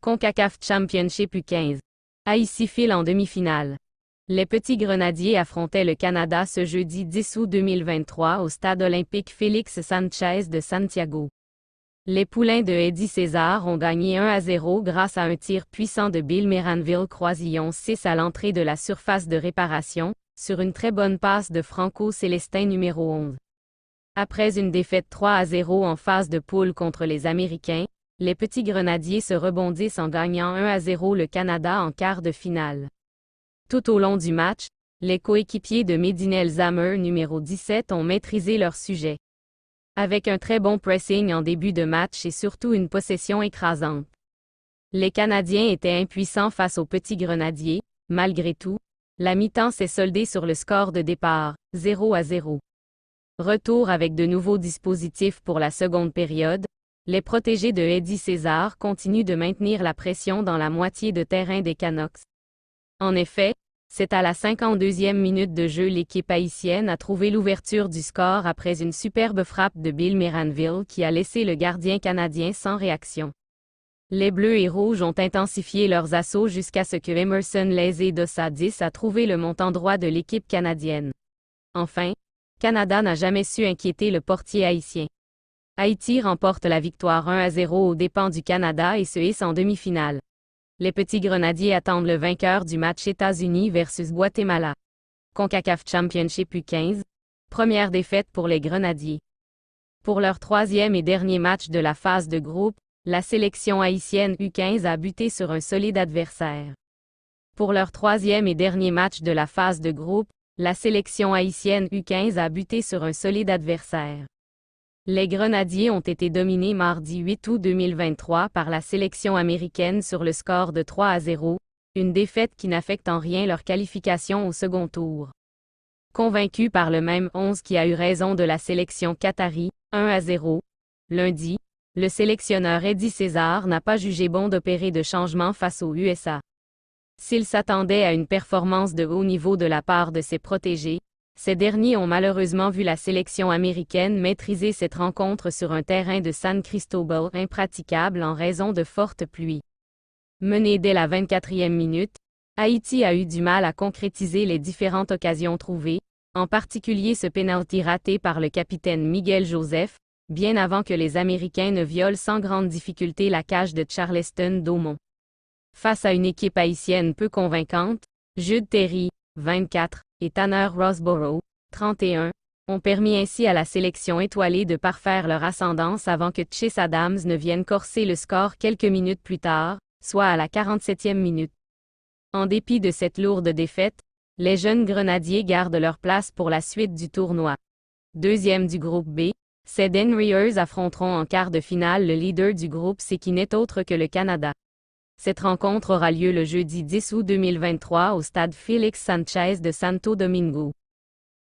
CONCACAF Championship U15. Haïti file en demi-finale. Les Petits Grenadiers affrontaient le Canada ce jeudi 10 août 2023 au stade olympique Félix Sanchez de Santiago. Les Poulains de Eddie César ont gagné 1-0 grâce à un tir puissant de Bill Méranville-Croisillon 6 à l'entrée de la surface de réparation, sur une très bonne passe de Franco Célestin numéro 11. Après une défaite 3-0 en phase de poule contre les Américains, les Petits Grenadiers se rebondissent en gagnant 1-0 le Canada en quart de finale. Tout au long du match, les coéquipiers de Medinel Zamer numéro 17 ont maîtrisé leur sujet. Avec un très bon pressing en début de match et surtout une possession écrasante. Les Canadiens étaient impuissants face aux Petits Grenadiers, malgré tout. La mi-temps s'est soldée sur le score de départ, 0-0. Retour avec de nouveaux dispositifs pour la seconde période. Les protégés de Eddie César continuent de maintenir la pression dans la moitié de terrain des Canucks. En effet, c'est à la 52e minute de jeu l'équipe haïtienne a trouvé l'ouverture du score après une superbe frappe de Bill Méranville qui a laissé le gardien canadien sans réaction. Les Bleus et Rouges ont intensifié leurs assauts jusqu'à ce que Emerson Laizé Dossa 10 a trouvé le montant droit de l'équipe canadienne. Enfin, Canada n'a jamais su inquiéter le portier haïtien. Haïti remporte la victoire 1-0 aux dépens du Canada et se hisse en demi-finale. Les Petits Grenadiers attendent le vainqueur du match États-Unis versus Guatemala. CONCACAF Championship U15, première défaite pour les Grenadiers. Pour leur troisième et dernier match de la phase de groupe, la sélection haïtienne U15 a buté sur un solide adversaire. Pour leur troisième et dernier match de la phase de groupe, la sélection haïtienne U15 a buté sur un solide adversaire. Les Grenadiers ont été dominés mardi 8 août 2023 par la sélection américaine sur le score de 3-0, une défaite qui n'affecte en rien leur qualification au second tour. Convaincu par le même 11 qui a eu raison de la sélection qatari, 1-0, lundi, le sélectionneur Eddie César n'a pas jugé bon d'opérer de changements face aux USA. S'il s'attendait à une performance de haut niveau de la part de ses protégés, ces derniers ont malheureusement vu la sélection américaine maîtriser cette rencontre sur un terrain de San Cristobal impraticable en raison de fortes pluies. Mené dès la 24e minute, Haïti a eu du mal à concrétiser les différentes occasions trouvées, en particulier ce pénalty raté par le capitaine Miguel Joseph, bien avant que les Américains ne violent sans grande difficulté la cage de Charleston d'Aumont. Face à une équipe haïtienne peu convaincante, Jude Terry, 24, et Tanner Rossborough, 31, ont permis ainsi à la sélection étoilée de parfaire leur ascendance avant que Chase Adams ne vienne corser le score quelques minutes plus tard, soit à la 47e minute. En dépit de cette lourde défaite, les jeunes Grenadiers gardent leur place pour la suite du tournoi. Deuxième du groupe B, ces Denriers affronteront en quart de finale le leader du groupe C qui n'est autre que le Canada. Cette rencontre aura lieu le jeudi 10 août 2023 au stade Félix Sanchez de Santo Domingo.